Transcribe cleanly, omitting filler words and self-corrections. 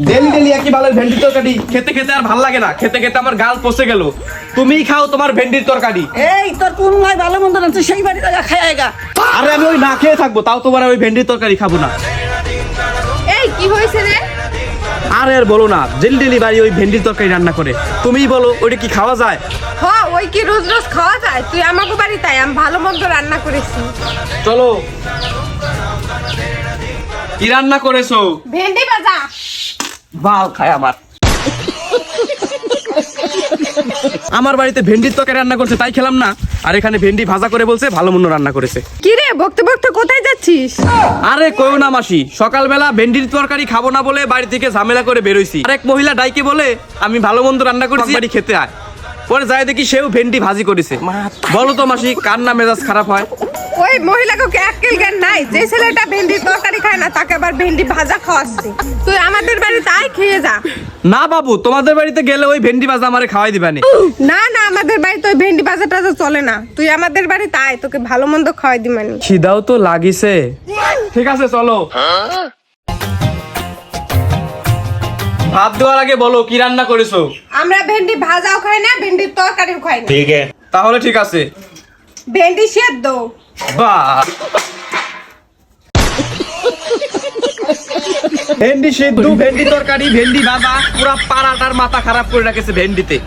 Daily daily একই বালের ভেন্ডির তরকারি খেতে খেতে আর ভাল লাগে না, খেতে খেতে আমার গাল পচে গেল। তুমিই খাও তোমার ভেন্ডির তরকারি। এই তোর কোন নাই ভালো মন্দ না তুই সেই বাড়ি জায়গা খাই আয়গা। আরে আমি ওই না খেয়ে থাকবো, তাও তোমার ওই ভেন্ডির তরকারি খাবো না। এই কি হয়েছে রে? আরে আর বলো না, ডেলি ডেলি বাড়ি ওই ভেন্ডির তরকারি রান্না করে। তুমিই বলো ওইটা কি খাওয়া যায়? হ্যাঁ, ওই কি রোজ রোজ খাওয়া যায়? তুই আমাকে বাড়ি তাই আমি ভালো মন্দ রান্না করেছি। চলো। কি রান্না করেছো? ভেন্ডি ভাজা। বাল খায় আমার। আমার বাড়িতে ভেন্ডির তরকারি রান্না করছে তাই খেলাম না, আর এখানে ভেন্ডি ভাজা করে বলছে ভালো মন্দ রান্না করেছে। কি রে, বকতে বকতে কোথায় যাচ্ছিস? আরে কইও না মাসি, সকালবেলা ভেন্ডির তরকারি খাবো না বলে বাড়ি থেকে ঝামেলা করে বেরোইছি। আরেক মহিলা ডাইকে বলে আমি ভালো মন্দ রান্না করেছি, বাড়ি খেতে আয়। পরে যাই দেখি সেও ভেন্ডি ভাজি করেছে। বলো তো মাসি, কার না মেজাজ খারাপ হয়? ওই মহিলাকে কি আক্কেল জ্ঞান নাই? যে ছেলেটা ভেন্ডির তরকারি খায় না তাকে আবার ভেন্ডি ভাজা খাওয়াচ্ছে। তুই আমাদের বাড়িতে আয়, খেয়ে যা। না বাবু, তোমাদের বাড়িতে গেলে ওই ভেন্ডি ভাজা আমারে খাওয়াই দিবানি। না না, আমাদের বাড়িতে ওই ভেন্ডি ভাজা টাজা চলে না। তুই আমাদের বাড়িতে আয়, তোকে ভালো মন্দ খাওয়াই দিবানি। খিদাও তো লাগিছে। ঠিক আছে চলো। ভাত দেওয়ার আগে বলো কি রান্না করেছো? আমরা ভেন্ডি ভাজাও খাই না, ভেন্ডির তরকারিও খাই না। ठीक है। তাহলে ঠিক আছে। ভেন্ডি সেদ্ধ। বাহ, ভেন্ডি সিদ্ধ, ভেন্ডি তরকারি, ভেন্ডি ভাজা, পুরা পাড়াটার মাথা খারাপ করে রাখেছে ভেন্ডিতে।